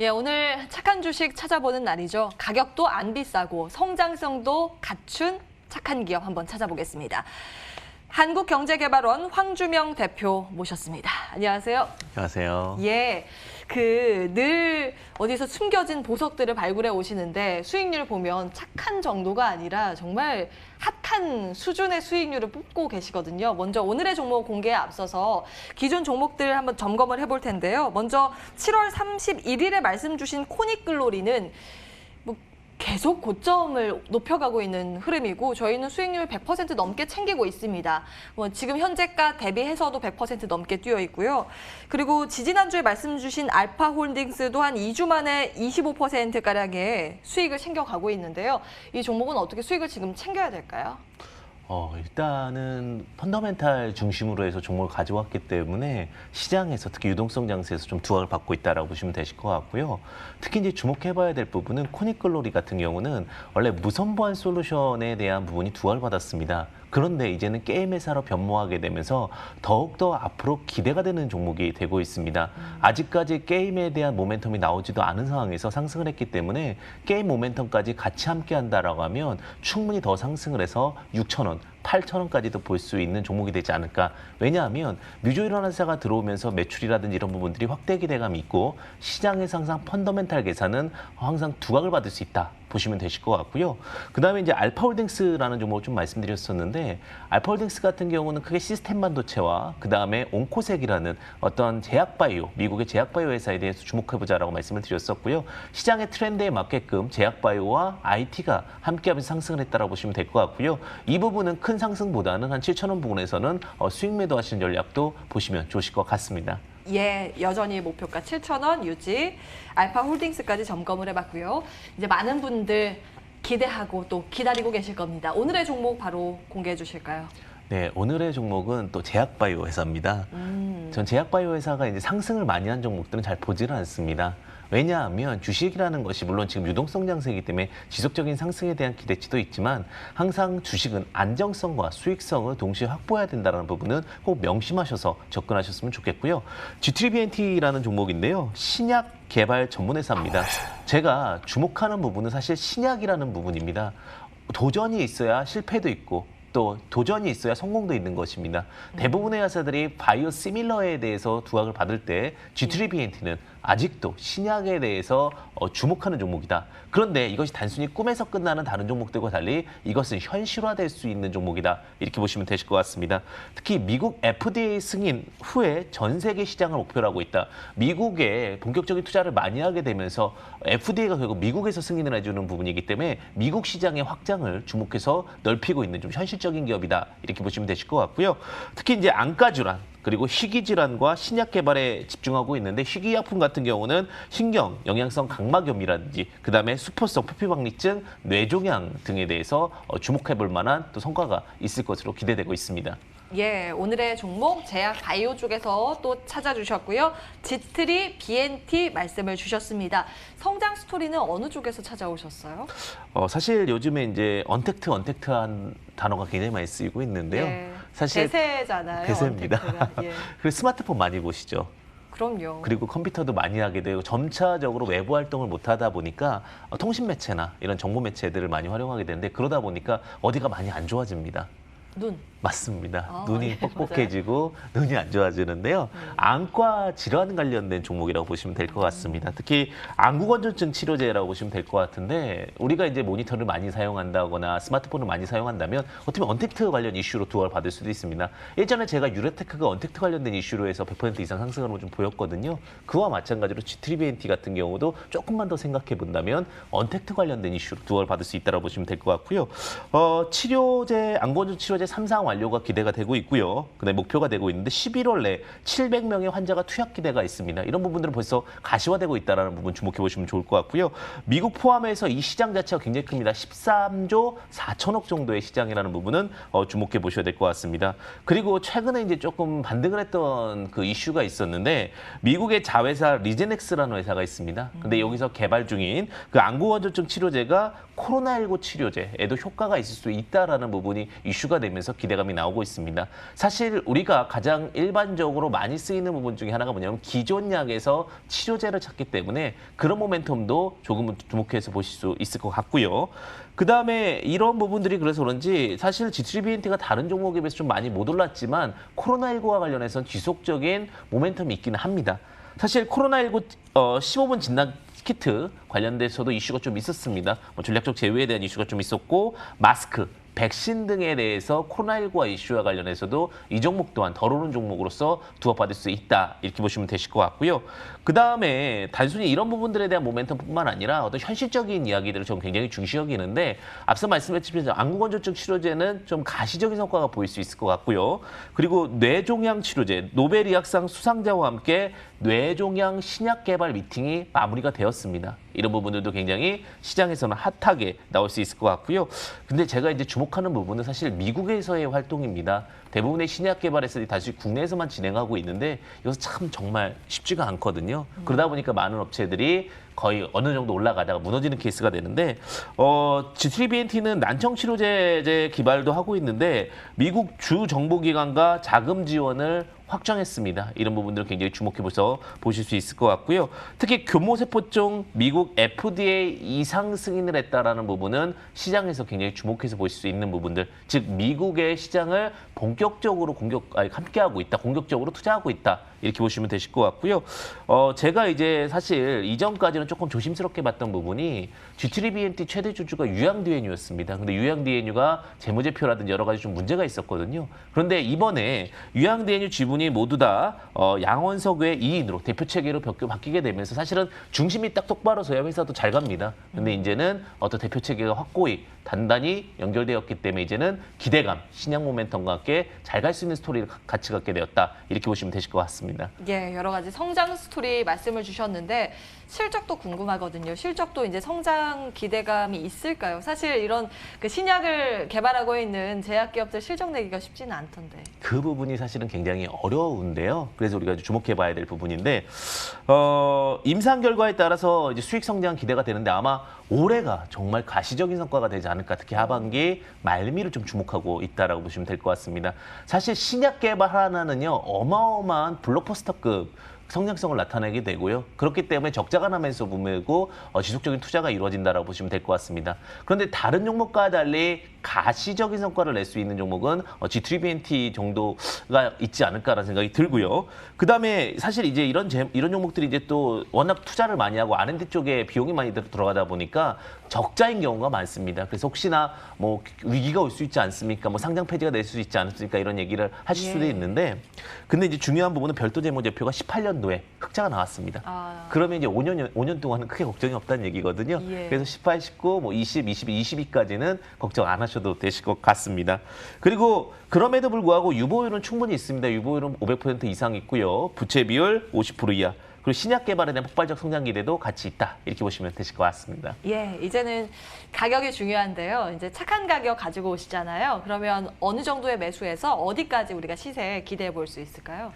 예, 오늘 착한 주식 찾아보는 날이죠. 가격도 안 비싸고 성장성도 갖춘 착한 기업 한번 찾아보겠습니다. 한국경제개발원 황주명 대표 모셨습니다. 안녕하세요. 안녕하세요. 예, 늘 어디서 숨겨진 보석들을 발굴해 오시는데 수익률 보면 착한 정도가 아니라 정말 핫한 수준의 수익률을 뽑고 계시거든요. 먼저 오늘의 종목 공개에 앞서서 기존 종목들 한번 점검을 해볼 텐데요. 먼저 7월 31일에 말씀 주신 코닉글로리는 계속 고점을 높여가고 있는 흐름이고 저희는 수익률 100% 넘게 챙기고 있습니다. 지금 현재가 대비해서도 100% 넘게 뛰어 있고요. 그리고 지지난주에 말씀 주신 알파홀딩스도 한 2주 만에 25%가량의 수익을 챙겨가고 있는데요. 이 종목은 어떻게 수익을 지금 챙겨야 될까요? 일단은 펀더멘탈 중심으로 해서 종목을 가져왔기 때문에 시장에서 특히 유동성 장세에서 좀 두각을 받고 있다라고 보시면 되실 것 같고요. 특히 이제 주목해봐야 될 부분은 코닉글로리 같은 경우는 원래 무선 보안 솔루션에 대한 부분이 두각을 받았습니다. 그런데 이제는 게임 회사로 변모하게 되면서 더욱더 앞으로 기대가 되는 종목이 되고 있습니다. 아직까지 게임에 대한 모멘텀이 나오지도 않은 상황에서 상승을 했기 때문에 게임 모멘텀까지 같이 함께 한다라고 하면 충분히 더 상승을 해서 6,000원, 8,000원까지도 볼 수 있는 종목이 되지 않을까. 왜냐하면 뮤조일원 회사가 들어오면서 매출이라든지 이런 부분들이 확대 기대감이 있고 시장에서 항상 펀더멘탈 계산은 항상 두각을 받을 수 있다. 보시면 되실 것 같고요. 그다음에 이제 알파홀딩스라는 종목을 좀 말씀드렸었는데 알파홀딩스 같은 경우는 크게 시스템 반도체와 그다음에 온코색이라는 어떤 제약바이오, 미국의 제약바이오 회사에 대해서 주목해보자라고 말씀을 드렸었고요. 시장의 트렌드에 맞게끔 제약바이오와 IT가 함께하면서 상승을 했다라고 보시면 될 것 같고요. 이 부분은 큰 상승보다는 한 7,000원 부근에서는 수익 매도하시는 전략도 보시면 좋으실 것 같습니다. 예, 여전히 목표가 7,000원 유지, 알파홀딩스까지 점검을 해봤고요. 이제 많은 분들 기대하고 또 기다리고 계실 겁니다. 오늘의 종목 바로 공개해 주실까요? 네, 오늘의 종목은 또 제약바이오 회사입니다. 전 제약바이오 회사가 이제 상승을 많이 한 종목들은 잘 보지는 않습니다. 왜냐하면 주식이라는 것이 물론 지금 유동성 장세이기 때문에 지속적인 상승에 대한 기대치도 있지만 항상 주식은 안정성과 수익성을 동시에 확보해야 된다는 부분은 꼭 명심하셔서 접근하셨으면 좋겠고요. G3BNT라는 종목인데요. 신약 개발 전문 회사입니다. 제가 주목하는 부분은 사실 신약이라는 부분입니다. 도전이 있어야 실패도 있고 또 도전이 있어야 성공도 있는 것입니다. 대부분의 회사들이 바이오 시밀러에 대해서 두각을 받을 때 G3BNT는 아직도 신약에 대해서 주목하는 종목이다. 그런데 이것이 단순히 꿈에서 끝나는 다른 종목들과 달리 이것은 현실화될 수 있는 종목이다. 이렇게 보시면 되실 것 같습니다. 특히 미국 FDA 승인 후에 전 세계 시장을 목표로 하고 있다. 미국에 본격적인 투자를 많이 하게 되면서 FDA가 결국 미국에서 승인을 해주는 부분이기 때문에 미국 시장의 확장을 주목해서 넓히고 있는 좀 현실적인 기업이다. 이렇게 보시면 되실 것 같고요. 특히 이제 안과질환 그리고 희귀질환과 신약 개발에 집중하고 있는데 희귀약품 같은 경우는 신경, 영양성 각막염이라든지 그다음에 수포성 표피박리증, 뇌종양 등에 대해서 주목해볼 만한 또 성과가 있을 것으로 기대되고 있습니다. 예, 오늘의 종목 제약 바이오 쪽에서 또 찾아주셨고요. G3BNT 말씀을 주셨습니다. 성장 스토리는 어느 쪽에서 찾아오셨어요? 사실 요즘에 이제 언택트한 단어가 굉장히 많이 쓰이고 있는데요. 예, 사실 대세잖아요. 대세입니다. 예. 그리고 스마트폰 많이 보시죠. 그럼요. 그리고 컴퓨터도 많이 하게 되고 점차적으로 외부 활동을 못 하다 보니까 통신 매체나 이런 정보 매체들을 많이 활용하게 되는데 그러다 보니까 어디가 많이 안 좋아집니다. 눈. 맞습니다. 눈이 예, 뻑뻑해지고 눈이 안 좋아지는데요. 안과 질환 관련된 종목이라고 보시면 될 것 같습니다. 특히 안구건조증 치료제라고 보시면 될 것 같은데 우리가 이제 모니터를 많이 사용한다거나 스마트폰을 많이 사용한다면 어떻게 보면 언택트 관련 이슈로 두각을 받을 수도 있습니다. 예전에 제가 유레테크가 언택트 관련된 이슈로 해서 100% 이상 상승하는 걸 좀 보였거든요. 그와 마찬가지로 G3BNT 같은 경우도 조금만 더 생각해 본다면 언택트 관련된 이슈로 두각을 받을 수 있다고 보시면 될 것 같고요. 치료제, 안구건조증 치료제 3상 완료가 기대가 되고 있고요. 그다음에 목표가 되고 있는데 11월 내 700명의 환자가 투약 기대가 있습니다. 이런 부분들은 벌써 가시화되고 있다는 부분 주목해 보시면 좋을 것 같고요. 미국 포함해서 이 시장 자체가 굉장히 큽니다. 13조 4천억 정도의 시장이라는 부분은 주목해 보셔야 될 것 같습니다. 그리고 최근에 이제 조금 반등을 했던 그 이슈가 있었는데 미국의 자회사 리제넥스라는 회사가 있습니다. 근데 여기서 개발 중인 그 안구건조증 치료제가 코로나19 치료제에도 효과가 있을 수 있다라는 부분이 이슈가 됩니다. 되면서 기대감이 나오고 있습니다. 사실 우리가 가장 일반적으로 많이 쓰이는 부분 중에 하나가 뭐냐면 기존 약에서 치료제를 찾기 때문에 그런 모멘텀도 조금 주목해서 보실 수 있을 것 같고요. 그다음에 이런 부분들이 그래서 그런지 사실 G3BNT가 다른 종목에 비해서 좀 많이 못 올랐지만 코로나19와 관련해서는 지속적인 모멘텀이 있기는 합니다. 사실 코로나19 15분 진단 키트 관련돼서도 이슈가 좀 있었습니다. 뭐 전략적 제외에 대한 이슈가 좀 있었고 마스크, 백신 등에 대해서 코로나19와 이슈와 관련해서도 이 종목 또한 덜 오른 종목으로서 두합받을 수 있다. 이렇게 보시면 되실 것 같고요. 그다음에 단순히 이런 부분들에 대한 모멘텀뿐만 아니라 어떤 현실적인 이야기들을 좀 굉장히 중시 여기는데 앞서 말씀드렸지만 안구건조증 치료제는 좀 가시적인 성과가 보일 수 있을 것 같고요. 그리고 뇌종양 치료제, 노벨 의학상 수상자와 함께 뇌종양 신약 개발 미팅이 마무리가 되었습니다. 이런 부분들도 굉장히 시장에서는 핫하게 나올 수 있을 것 같고요. 근데 제가 이제 주목하는 부분은 사실 미국에서의 활동입니다. 대부분의 신약 개발에서 다시 국내에서만 진행하고 있는데 이것은 참 정말 쉽지가 않거든요. 그러다 보니까 많은 업체들이 거의 어느 정도 올라가다가 무너지는 케이스가 되는데 G3BNT는 난청 치료제 개발도 하고 있는데 미국 주 정보기관과 자금 지원을 확정했습니다. 이런 부분들을 굉장히 주목해서 보실 수 있을 것 같고요. 특히 교모세포종 미국 FDA 이상 승인을 했다라는 부분은 시장에서 굉장히 주목해서 보실 수 있는 부분들, 즉 미국의 시장을 본격적으로 함께하고 있다, 공격적으로 투자하고 있다 이렇게 보시면 되실 것 같고요. 제가 이제 사실 이전까지는 조금 조심스럽게 봤던 부분이 G3BNT 최대 주주가 유양DNU였습니다. 근데 유양DNU가 재무제표라든지 여러 가지 좀 문제가 있었거든요. 그런데 이번에 유양DNU 지분이 모두 다 양원석의 2인으로 대표 체계로 바뀌게 되면서 사실은 중심이 딱 똑바로 서야 회사도 잘 갑니다. 근데 이제는 어떤 대표 체계가 확고히 단단히 연결되었기 때문에 이제는 기대감, 신약 모멘텀과 함께 잘 갈 수 있는 스토리를 같이 갖게 되었다. 이렇게 보시면 되실 것 같습니다. 예, 여러 가지 성장 스토리 말씀을 주셨는데 실적도 궁금하거든요. 실적도 이제 성장 기대감이 있을까요? 사실 이런 그 신약을 개발하고 있는 제약기업들 실적 내기가 쉽지는 않던데. 그 부분이 사실은 굉장히 어려운데요. 그래서 우리가 주목해봐야 될 부분인데 임상 결과에 따라서 이제 수익 성장 기대가 되는데 아마 올해가 정말 가시적인 성과가 되지 않을까. 특히 하반기 말미를 좀 주목하고 있다라고 보시면 될 것 같습니다. 사실 신약 개발 하나는요 어마어마한 블록버스터급 성장성을 나타내게 되고요. 그렇기 때문에 적자가 나면서 부메고 지속적인 투자가 이루어진다라고 보시면 될 것 같습니다. 그런데 다른 종목과 달리 가시적인 성과를 낼 수 있는 종목은 G3BNT 정도가 있지 않을까라는 생각이 들고요. 그다음에 사실 이제 이런 종목들이 이제 또 워낙 투자를 많이 하고 R&D 쪽에 비용이 많이 들어가다 보니까 적자인 경우가 많습니다. 그래서 혹시나 뭐 위기가 올 수 있지 않습니까? 뭐 상장 폐지가 될 수 있지 않습니까? 이런 얘기를 하실 수도 있는데 근데 이제 중요한 부분은 별도 재무제표가 18년도에 흑자가 나왔습니다. 그러면 이제 5년 동안은 크게 걱정이 없다는 얘기거든요. 그래서 18, 19, 뭐 20, 22, 22까지는 걱정 안 하셔도 되실 것 같습니다. 그리고 그럼에도 불구하고 유보율은 충분히 있습니다. 유보율은 500% 이상 있고요. 부채 비율 50% 이하. 그리고 신약 개발에 대한 폭발적 성장 기대도 같이 있다. 이렇게 보시면 되실 것 같습니다. 예, 이제는 가격이 중요한데요. 이제 착한 가격 가지고 오시잖아요. 그러면 어느 정도의 매수에서 어디까지 우리가 시세 기대해 볼 수 있을까요?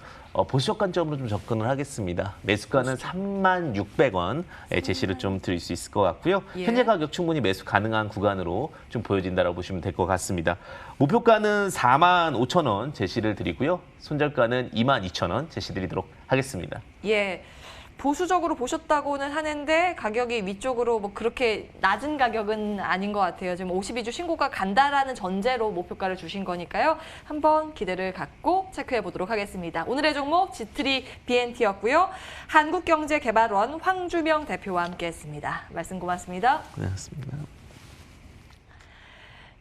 보수적 관점으로 좀 접근을 하겠습니다. 매수가는 36,000원 제시를 좀 드릴 수 있을 것 같고요. 현재 가격 충분히 매수 가능한 구간으로 좀 보여진다고 보시면 될 것 같습니다. 목표가는 45,000원 제시를 드리고요. 손절가는 22,000원 제시 드리도록 하겠습니다. 예. 보수적으로 보셨다고는 하는데 가격이 위쪽으로 뭐 그렇게 낮은 가격은 아닌 것 같아요. 지금 52주 신고가 간다라는 전제로 목표가를 주신 거니까요. 한번 기대를 갖고 체크해 보도록 하겠습니다. 오늘의 종목 G3BNT였고요. 한국경제개발원 황주명 대표와 함께했습니다. 말씀 고맙습니다. 고맙습니다.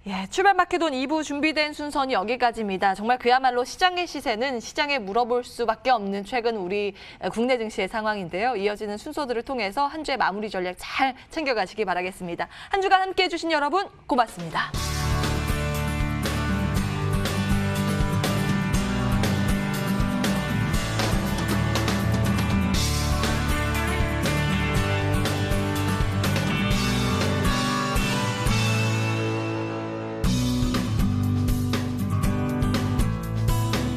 예, 출발마켓온 2부 준비된 순서는 여기까지입니다. 정말 그야말로 시장의 시세는 시장에 물어볼 수밖에 없는 최근 우리 국내 증시의 상황인데요. 이어지는 순서들을 통해서 한 주의 마무리 전략 잘 챙겨가시기 바라겠습니다. 한 주간 함께해 주신 여러분 고맙습니다.